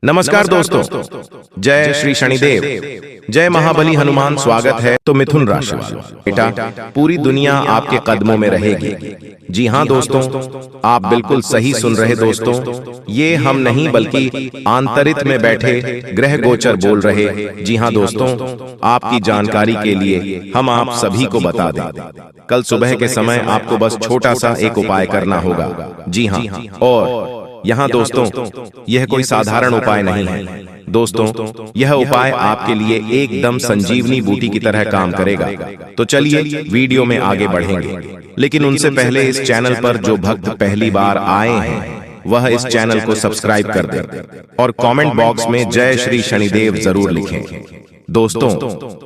नमस्कार दोस्तों, जय श्री शनिदेव, जय महाबली हनुमान। स्वागत है। तो मिथुन राशि वालों, बेटा पूरी दुनिया आपके कदमों में रहेगी। जी हाँ दोस्तों, आप बिल्कुल सही सुन रहे दोस्तों। ये हम नहीं बल्कि आंतरिक में बैठे ग्रह गोचर बोल रहे। जी हाँ दोस्तों, आपकी जानकारी के लिए हम आप सभी को बता दें, कल सुबह के समय आपको बस छोटा सा एक उपाय करना होगा। जी हाँ, और यहाँ दोस्तों यह कोई साधारण उपाय नहीं है। दोस्तों यह उपाय आपके लिए एकदम संजीवनी बूटी की तरह काम करेगा। तो चलिए वीडियो में आगे बढ़ेंगे, लेकिन उनसे पहले इस चैनल पर जो भक्त पहली बार आए हैं वह इस चैनल को सब्सक्राइब कर दें और कमेंट बॉक्स में जय श्री शनिदेव जरूर लिखें। दोस्तों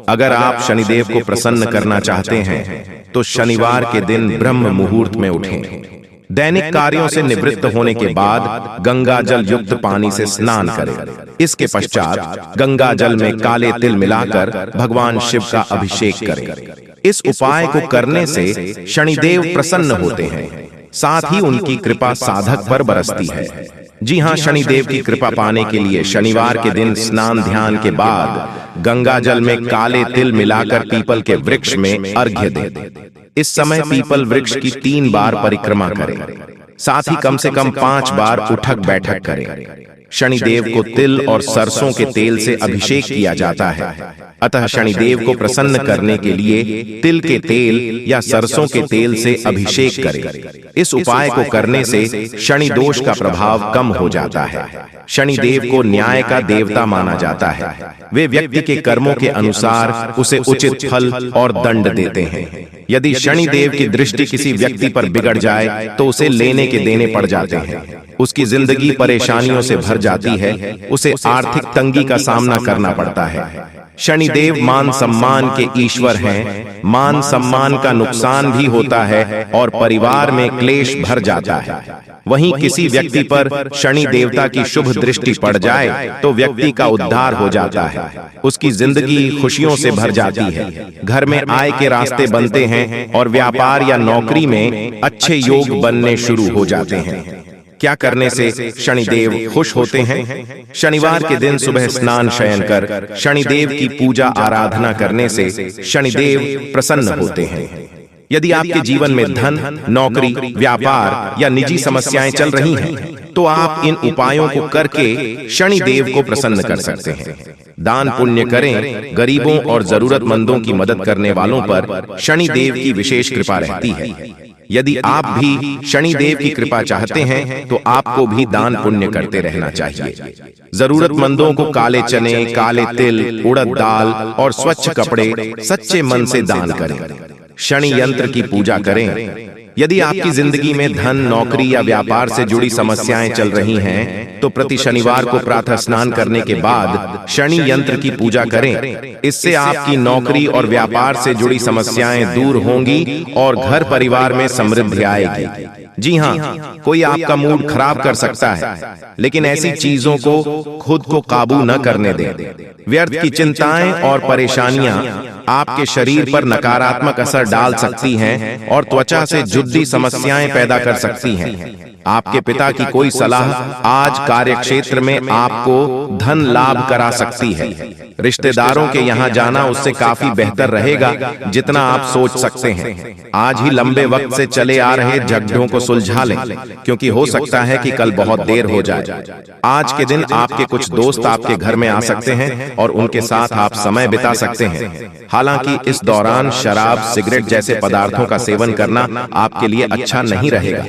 अगर आप शनिदेव को प्रसन्न करना चाहते हैं तो शनिवार के दिन ब्रह्म मुहूर्त में उठें। दैनिक कार्यों से निवृत्त होने के बाद गंगा जल युक्त पानी से स्नान करें। इसके पश्चात गंगा जल में काले तिल मिलाकर भगवान शिव का अभिषेक करें। इस उपाय को करने से शनिदेव प्रसन्न होते हैं, साथ ही उनकी कृपा साधक पर बरसती है। जी हाँ, शनिदेव की कृपा पाने के लिए शनिवार के दिन स्नान ध्यान के बाद गंगा जल में काले तिल मिलाकर पीपल के वृक्ष में अर्घ्य दें। इस समय पीपल वृक्ष की 3 बार परिक्रमा करें, साथ ही कम से कम 5 बार उठक बैठक करें। शनिदेव को तिल और सरसों के तेल से अभिषेक किया जाता है, अतः शनिदेव को प्रसन्न करने के लिए तिल के तेल या सरसों के तेल से अभिषेक करें। इस उपाय को करने से शनि दोष का प्रभाव कम हो जाता है। शनिदेव को न्याय का देवता माना जाता है। वे व्यक्ति के कर्मों के अनुसार उसे उचित फल और दंड देते हैं। यदि शनिदेव की दृष्टि किसी व्यक्ति पर बिगड़ जाए तो उसे लेने के देने पड़ जाते हैं। उसकी जिंदगी परेशानियों से भर जाती है, उसे आर्थिक तंगी का सामना करना पड़ता है। शनिदेव मान सम्मान के ईश्वर हैं। मान सम्मान का नुकसान भी होता है और परिवार में क्लेश भर जाता है। वहीं किसी व्यक्ति पर शनि देवता की शुभ दृष्टि पड़ जाए तो व्यक्ति का उद्धार हो जाता है, उसकी जिंदगी खुशियों से भर जाती है, घर में आय के रास्ते बनते हैं और व्यापार या नौकरी में अच्छे योग बनने शुरू हो जाते हैं। क्या करने से शनिदेव खुश होते हैं? शनिवार के दिन सुबह स्नान शयन कर शनिदेव की पूजा आराधना करने से शनिदेव प्रसन्न होते हैं। यदि आपके जीवन में धन, नौकरी, व्यापार या निजी समस्याएं चल रही हैं, तो आप इन उपायों को करके शनिदेव को प्रसन्न कर सकते हैं। दान पुण्य करें। गरीबों और जरूरतमंदों की मदद करने वालों पर शनिदेव की विशेष कृपा रहती है। यदि आप भी शनिदेव की कृपा चाहते हैं तो आपको भी दान पुण्य करते रहना चाहिए। जरूरतमंदों को काले चने, काले तिल, उड़द दाल और स्वच्छ कपड़े सच्चे मन से दान करें। शनि यंत्र की पूजा करें। यदि आपकी जिंदगी में धन, नौकरी या व्यापार से जुड़ी समस्याएं चल रही हैं, तो प्रति शनिवार को प्रातः स्नान करने के बाद शनि यंत्र की पूजा करें। इससे आपकी नौकरी और व्यापार से जुड़ी समस्याएं दूर होंगी और घर परिवार में समृद्धि आएगी। जी हाँ, कोई आपका मूड खराब कर सकता है, लेकिन ऐसी चीजों को खुद को काबू न करने दें। व्यर्थ की चिंताएं और परेशानियां आपके शरीर पर नकारात्मक असर डाल सकती हैं और त्वचा से जुद्दी समस्याएं पैदा कर सकती हैं। आपके पिता की कोई सलाह आज कार्यक्षेत्र में आपको धन लाभ करा सकती है। रिश्तेदारों के यहाँ जाना उससे काफी बेहतर रहेगा जितना आप सोच सकते हैं। आज ही लंबे वक्त से चले आ रहे झगड़ों को सुलझा लें, क्योंकि हो सकता है कि कल बहुत देर हो जाए। आज के दिन आपके कुछ दोस्त आपके घर में आ सकते हैं और उनके साथ आप समय बिता सकते हैं। हालांकि इस दौरान शराब, सिगरेट जैसे पदार्थों का सेवन करना आपके लिए अच्छा नहीं रहेगा।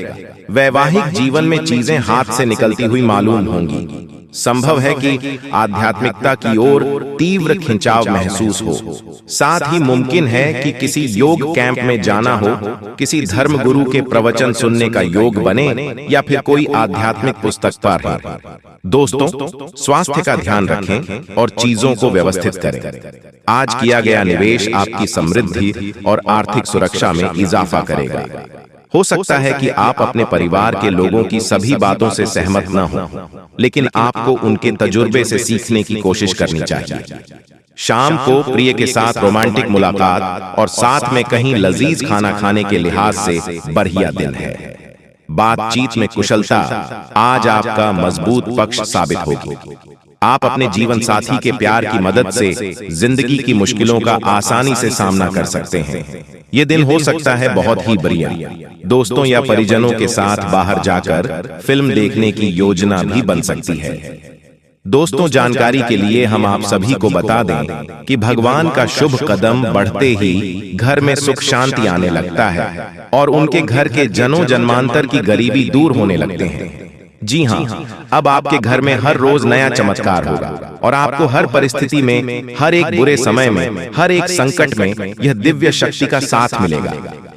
वैवाहिक जीवन में चीजें हाथ से निकलती हुई मालूम होंगी। संभव है कि आध्यात्मिकता की ओर तीव्र खिंचाव महसूस हो। साथ ही मुमकिन है कि किसी योग कैंप में जाना हो, किसी धर्म गुरु के प्रवचन सुनने का योग बने या फिर कोई आध्यात्मिक पुस्तक पढ़ें। दोस्तों स्वास्थ्य का ध्यान रखें और चीजों को व्यवस्थित करें। आज किया गया निवेश आपकी समृद्धि और आर्थिक सुरक्षा में इजाफा करेगा। हो सकता है कि आप अपने परिवार के लोगों की सभी बातों से सहमत न हो, लेकिन आपको उनके तजुर्बे से सीखने की कोशिश करनी चाहिए। शाम को प्रिय के साथ रोमांटिक मुलाकात और साथ में कहीं लजीज खाना खाने के लिहाज से बढ़िया दिन है। बातचीत में कुशलता आज आपका मजबूत पक्ष साबित होगी। आप अपने जीवन साथी के प्यार की मदद से जिंदगी की मुश्किलों का आसानी से सामना कर सकते हैं। ये दिन हो सकता है बहुत ही बढ़िया। दोस्तों या परिजनों के साथ बाहर जाकर फिल्म देखने की योजना भी बन सकती है। दोस्तों, जानकारी के लिए हम आप सभी को बता दें कि भगवान का शुभ कदम बढ़ते ही घर में सुख शांति आने लगता है और उनके घर के जनों जन्मांतर की गरीबी दूर होने लगते हैं। जी हाँ, अब आपके घर में हर रोज नया चमत्कार होगा और आपको हर परिस्थिति में, हर एक बुरे समय में, हर एक संकट में यह दिव्य शक्ति का साथ मिलेगा।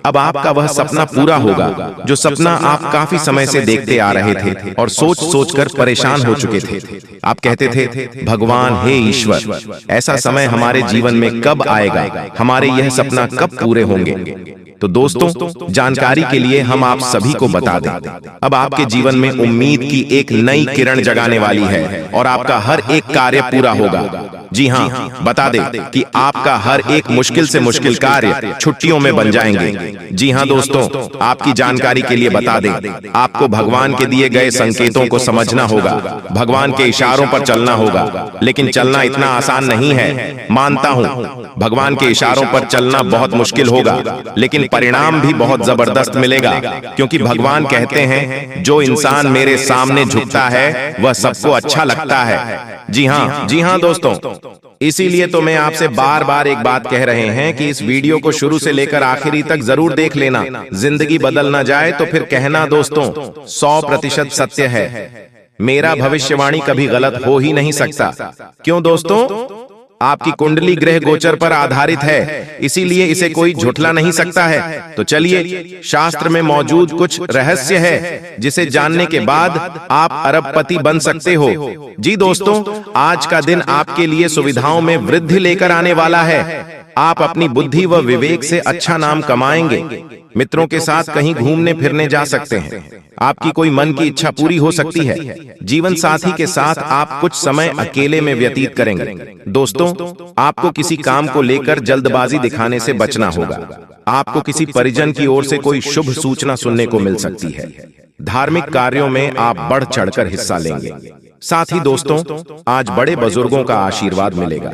अब आपका वह सपना पूरा होगा जो सपना आप काफी समय से देखते आ रहे थे और सोच सोचकर परेशान हो चुके थे। आप कहते थे, भगवान हे ईश्वर, ऐसा समय हमारे जीवन में कब आएगा, हमारे यह सपना कब पूरे होंगे। तो दोस्तों, जानकारी के लिए हम आप सभी को बता दें, अब आपके जीवन में उम्मीद की एक नई किरण जगाने वाली है और आपका हर एक कार्य पूरा होगा। जी हाँ, बता दें कि आपका हर एक मुश्किल से मुश्किल कार्य छुट्टियों में बन जाएंगे। जी हाँ दोस्तों, आपकी जानकारी के लिए बता दें, आपको भगवान के दिए गए संकेतों को समझना होगा, भगवान के इशारों पर चलना होगा। लेकिन चलना इतना आसान नहीं है, मानता हूँ भगवान के इशारों पर चलना बहुत मुश्किल होगा, लेकिन परिणाम भी बहुत जबरदस्त मिलेगा, क्योंकि भगवान कहते हैं, जो इंसान मेरे सामने झुकता है वह सबको अच्छा लगता है। जी हाँ दोस्तों, इसीलिए तो मैं आपसे बार बार एक बात कह रहे हैं कि इस वीडियो को शुरू से लेकर आखिरी तक जरूर देख लेना। जिंदगी बदल न जाए तो फिर कहना दोस्तों 100% सत्य है। मेरा भविष्यवाणी कभी गलत हो ही नहीं सकता। क्यों दोस्तों? आपकी कुंडली ग्रह गोचर पर आधारित है, इसीलिए इसे कोई झुठला नहीं सकता है। तो चलिए, शास्त्र में मौजूद कुछ रहस्य है जिसे जानने के बाद आप अरबपति बन सकते हो। जी दोस्तों, आज का दिन आपके लिए सुविधाओं में वृद्धि लेकर आने वाला है। आप अपनी बुद्धि व विवेक से अच्छा नाम कमाएंगे। मित्रों के साथ कहीं घूमने फिरने जा सकते हैं। आपकी कोई मन की इच्छा पूरी हो सकती है। जीवन साथी के साथ आप कुछ समय अकेले में व्यतीत करेंगे। दोस्तों, आपको किसी काम को लेकर जल्दबाजी दिखाने से बचना होगा। आपको किसी परिजन की ओर से कोई शुभ सूचना सुनने को मिल सकती है। धार्मिक कार्यों में आप बढ़ चढ़कर हिस्सा लेंगे। साथ ही दोस्तों, आज बड़े बुजुर्गों का आशीर्वाद मिलेगा।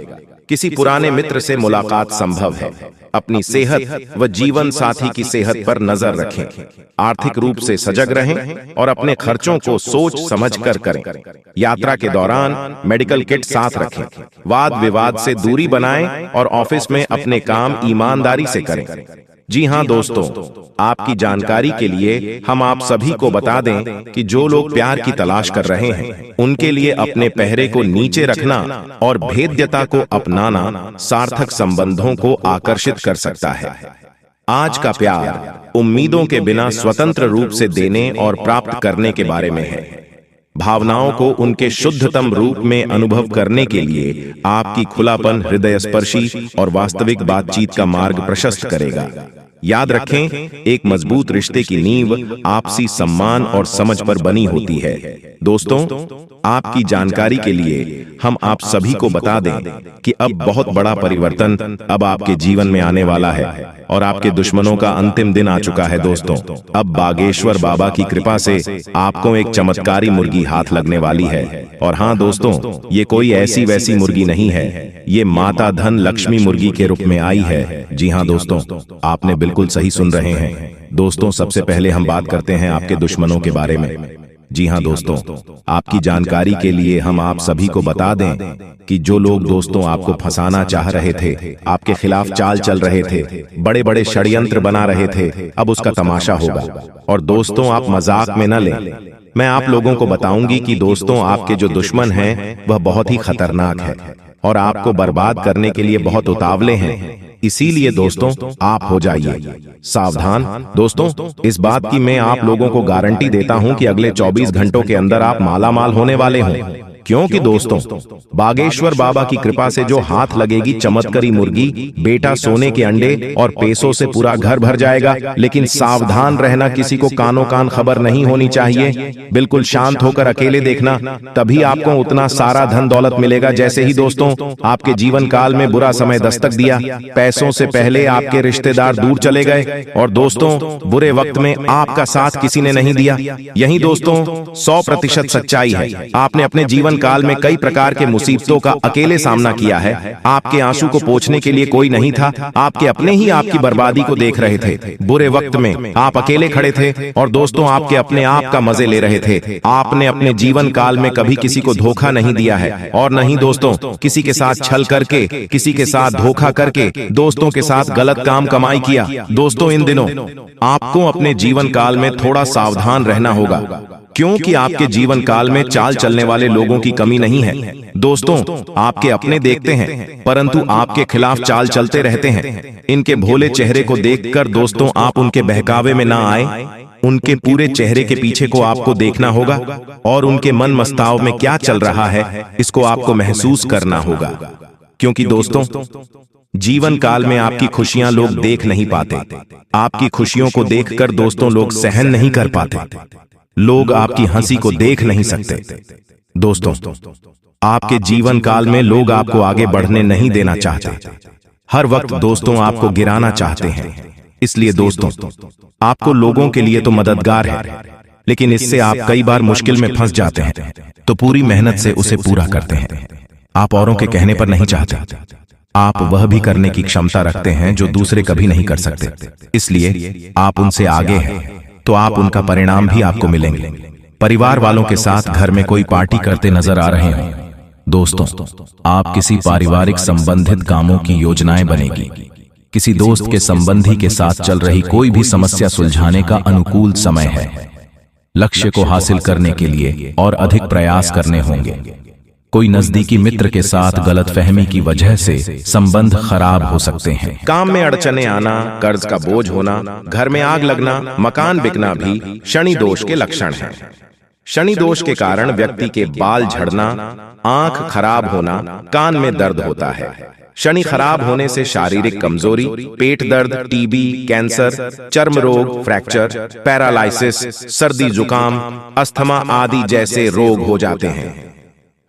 किसी पुराने मित्र से मुलाकात संभव है। अपनी सेहत व जीवन साथी की सेहत पर नजर रखें। आर्थिक रूप से सजग रहें और अपने खर्चों को सोच समझकर करें। यात्रा के दौरान मेडिकल किट साथ रखें। वाद विवाद से दूरी बनाएं और ऑफिस में अपने काम ईमानदारी से करें। जी हाँ दोस्तों, आपकी जानकारी के लिए हम आप सभी को बता दें कि जो लोग प्यार की तलाश कर रहे हैं, उनके लिए अपने पहरे को नीचे रखना और भेद्यता को अपनाना सार्थक संबंधों को आकर्षित कर सकता है। आज का प्यार उम्मीदों के बिना स्वतंत्र रूप से देने और प्राप्त करने के बारे में है। भावनाओं को उनके शुद्धतम रूप में अनुभव करने के लिए आपकी खुलापन हृदयस्पर्शी और वास्तविक बातचीत का मार्ग प्रशस्त करेगा। याद रखें, एक मजबूत रिश्ते की नींव आपसी सम्मान और समझ पर बनी होती है। दोस्तों, आपकी जानकारी के लिए हम आप सभी को बता दें कि अब बहुत बड़ा परिवर्तन अब आपके जीवन में आने वाला है और आपके दुश्मनों का अंतिम दिन आ चुका है। दोस्तों, अब बागेश्वर बाबा की कृपा से आपको एक चमत्कारी मुर्गी हाथ लगने वाली है। और हाँ दोस्तों, ये कोई ऐसी वैसी मुर्गी नहीं है, ये माता धन लक्ष्मी मुर्गी के रूप में आई है। जी हाँ दोस्तों, आपने बिल्कुल सही सुन रहे हैं। दोस्तों, सबसे पहले हम बात करते हैं आपके दुश्मनों के बारे में। जी हाँ दोस्तों, आपकी जानकारी के लिए हम आप सभी को बता दें कि जो लोग दोस्तों आपको फंसाना चाह रहे थे, आपके खिलाफ चाल चल रहे थे, बड़े बड़े षड्यंत्र बना रहे थे, अब उसका तमाशा होगा। और दोस्तों, आप मजाक में न लें। मैं आप लोगों को बताऊंगी कि दोस्तों, आपके जो दुश्मन हैं वह बहुत ही खतरनाक है और आपको बर्बाद करने के लिए बहुत उतावले हैं। इसीलिए दोस्तों, आप हो जाइए सावधान। दोस्तों, इस बात की मैं आप लोगों को गारंटी देता हूं कि अगले 24 घंटों के अंदर आप माला माल होने वाले हों। क्योंकि दोस्तों, बागेश्वर बाबा की कृपा से जो हाथ लगेगी चमत्कारी मुर्गी, बेटा सोने के अंडे और पैसों से पूरा घर भर जाएगा। लेकिन सावधान रहना, किसी को कानों कान खबर नहीं होनी चाहिए। बिल्कुल शांत होकर अकेले देखना, तभी आपको उतना सारा धन दौलत मिलेगा। जैसे ही दोस्तों आपके जीवन काल में बुरा समय दस्तक दिया, पैसों से पहले आपके रिश्तेदार दूर चले गए और दोस्तों बुरे वक्त में आपका साथ किसी ने नहीं दिया। यही दोस्तों 100% सच्चाई है। आपने अपने जीवन काल में कई प्रकार के मुसीबतों का अकेले सामना किया है। आपके आंसू को पोंछने के लिए कोई नहीं था। आपके अपने ही आपकी बर्बादी को देख रहे थे। बुरे वक्त में आप अकेले खड़े थे और दोस्तों आपके अपने आप का मजे ले रहे थे। आपने अपने जीवन काल में कभी किसी को धोखा नहीं दिया है और नहीं दोस्तों किसी के साथ छल करके, किसी के साथ धोखा करके, दोस्तों के साथ गलत काम कमाई किया। दोस्तों इन दिनों आपको अपने जीवन काल में थोड़ा सावधान रहना होगा, क्योंकि आपके जीवन काल में चाल चलने वाले लोगों की कमी नहीं है। दोस्तों आपके अपने देखते हैं परंतु आपके खिलाफ चाल चलते रहते हैं। इनके भोले चेहरे को देखकर दोस्तों आप उनके बहकावे में ना आए। उनके पूरे चेहरे के पीछे को आपको देखना होगा और उनके मन मस्ताव में क्या चल रहा है इसको आपको महसूस करना होगा। क्योंकि दोस्तों जीवन काल में आपकी खुशियां लोग देख नहीं पाते। आपकी खुशियों को देखकर दोस्तों लोग सहन नहीं कर पाते। लोग आपकी हंसी को देख नहीं सकते। दोस्तों आपके जीवन काल में लोग आपको आगे बढ़ने नहीं देना चाहते। हर वक्त दोस्तों आपको गिराना चाहते हैं। इसलिए दोस्तों आपको लोगों के लिए तो मददगार है, लेकिन इससे आप कई बार मुश्किल में फंस जाते हैं तो पूरी मेहनत से उसे पूरा करते हैं। आप औरों के कहने पर नहीं चाहते। आप वह भी करने की क्षमता रखते हैं जो दूसरे कभी नहीं कर सकते। इसलिए आप उनसे आगे हैं तो आप उनका परिणाम भी आपको मिलेंगे। परिवार वालों के साथ घर में कोई पार्टी करते नजर आ रहे हैं। दोस्तों आप किसी पारिवारिक संबंधित कामों की योजनाएं बनेगी। किसी दोस्त के संबंधी के साथ चल रही कोई भी समस्या सुलझाने का अनुकूल समय है। लक्ष्य को हासिल करने के लिए और अधिक प्रयास करने होंगे। कोई नजदीकी मित्र के साथ गलतफहमी की वजह से संबंध खराब हो सकते हैं। काम में अड़चने आना, कर्ज का बोझ होना, घर में आग लगना, मकान बिकना भी शनि दोष के लक्षण हैं। शनि दोष के कारण व्यक्ति के बाल झड़ना, आंख खराब होना, कान में दर्द होता है। शनि खराब होने से शारीरिक कमजोरी, पेट दर्द, टीबी, कैंसर, चर्म रोग, फ्रैक्चर, पैरालाइसिस, सर्दी जुकाम, अस्थमा आदि जैसे रोग हो जाते हैं।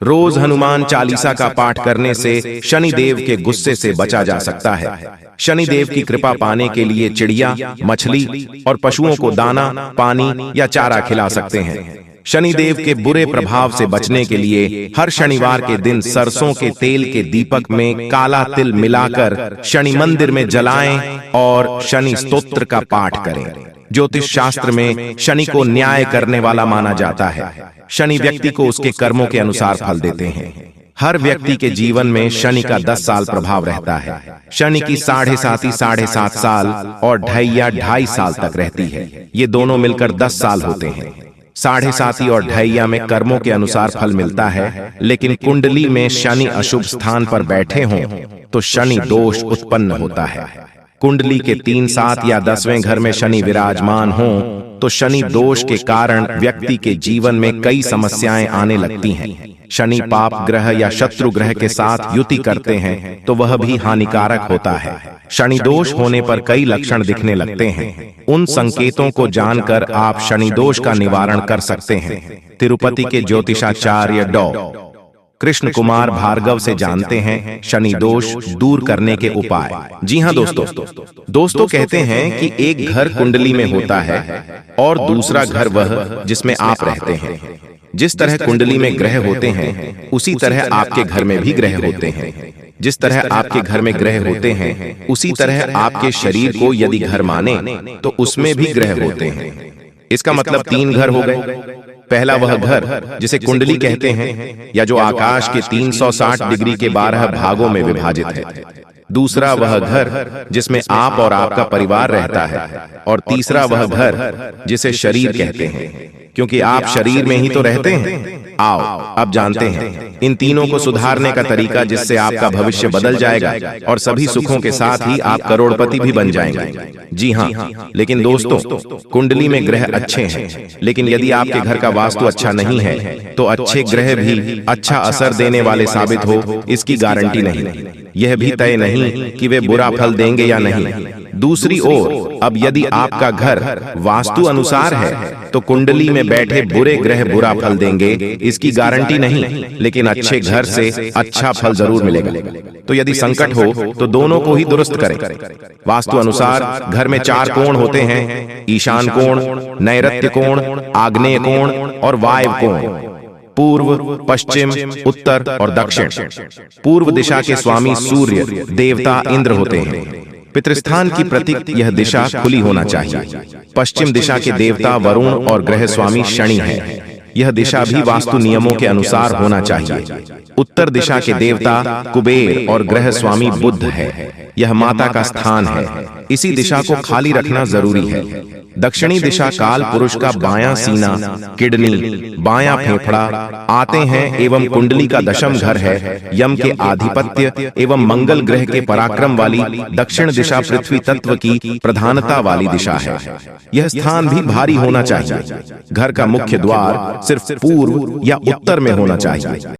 रोज हनुमान चालीसा का पाठ करने से शनि देव के गुस्से से बचा जा सकता है। शनि देव की कृपा पाने के लिए चिड़िया, मछली और पशुओं को दाना, पानी या चारा खिला सकते हैं। शनि देव के बुरे प्रभाव से बचने के लिए हर शनिवार के दिन सरसों के तेल के दीपक में काला तिल मिलाकर शनि मंदिर में जलाएं और शनि स्तोत्र का पाठ करें। ज्योतिष शास्त्र में शनि को न्याय करने वाला माना जाता है। शनि व्यक्ति को उसके कर्मों के अनुसार फल देते हैं। हर व्यक्ति के जीवन में शनि का 10 साल प्रभाव रहता है। शनि की 7.5 साल और 2.5 साल तक रहती है। ये दोनों मिलकर 10 साल होते हैं। 7.5 और 2.5 में कर्मों के अनुसार फल मिलता है, लेकिन कुंडली में शनि अशुभ स्थान पर बैठे हों तो शनि दोष उत्पन्न होता है। कुंडली के 3, 7 या 10वें घर में शनि विराजमान हों तो शनि दोष के कारण व्यक्ति के जीवन में कई समस्याएं आने लगती हैं। शनि पाप ग्रह या शत्रु ग्रह के साथ युति करते हैं तो वह भी हानिकारक होता है। शनि दोष होने पर कई लक्षण दिखने लगते हैं। उन संकेतों को जानकर आप शनि दोष का निवारण कर सकते हैं। तिरुपति के ज्योतिषाचार्य डॉ. कृष्ण कुमार भार्गव से जानते हैं शनि दोष दूर करने के उपाय। जी हाँ दोस्तों कहते हैं कि एक घर कुंडली में होता है और दूसरा घर वह जिसमें आप रहते हैं। जिस तरह कुंडली में ग्रह होते हैं उसी तरह आपके घर में भी ग्रह होते हैं। जिस तरह आपके घर में ग्रह होते हैं उसी तरह आपके शरीर को यदि घर माने तो उसमें भी ग्रह होते हैं। इसका मतलब 3 घर हो गए। पहला वह घर जिसे कुंडली कहते हैं या जो आकाश के 360 डिग्री के 12 भागों में विभाजित है। दूसरा वह घर जिसमें आप और आपका परिवार रहता है और तीसरा वह घर जिसे शरीर कहते हैं। क्योंकि आप शरीर में ही तो रहते हैं। आओ अब जानते हैं इन तीनों को सुधारने का तरीका, जिससे आपका भविष्य बदल जाएगा और सभी सुखों के साथ ही आप करोड़पति भी बन जाएंगे। जी हाँ, लेकिन दोस्तों, कुंडली में ग्रह अच्छे हैं, लेकिन यदि आपके घर का वास्तु अच्छा नहीं है तो अच्छे ग्रह भी अच्छा असर देने वाले साबित हो, इसकी गारंटी नहीं। यह भी तय नहीं कि वे बुरा फल देंगे या नहीं। दूसरी ओर, अब यदि आपका घर वास्तु अनुसार है तो कुंडली में बैठे बुरे ग्रह बुरा फल देंगे, इसकी गारंटी नहीं, लेकिन अच्छे घर से अच्छा फल जरूर मिलेगा। तो यदि संकट हो तो दोनों को ही दुरुस्त करें। वास्तु अनुसार घर में 4 कोण होते हैं: ईशान कोण, नैऋत्य कोण, आग्नेय कोण और वायव्य कोण। पूर्व, पश्चिम, उत्तर और दक्षिण। पूर्व दिशा के स्वामी सूर्य देवता इंद्र होते हैं। पितृस्थान की प्रतीक यह दिशा खुली होना चाहिए। पश्चिम दिशा के देवता वरुण और ग्रह स्वामी शनि है। यह दिशा भी वास्तु नियमों के अनुसार होना चाहिए। उत्तर दिशा के देवता कुबेर और ग्रह स्वामी बुध है। यह माता का स्थान है, इसी दिशा को खाली रखना जरूरी है। दक्षिणी दिशा काल पुरुष का बायां सीना, किडनी, बायां फेफड़ा आते हैं एवं कुंडली का दशम घर है। यम के आधिपत्य एवं मंगल ग्रह के पराक्रम वाली दक्षिण दिशा पृथ्वी तत्व की प्रधानता वाली दिशा है। यह स्थान भी भारी होना चाहिए। घर का मुख्य द्वार सिर्फ पूर्व या उत्तर में होना चाहिए।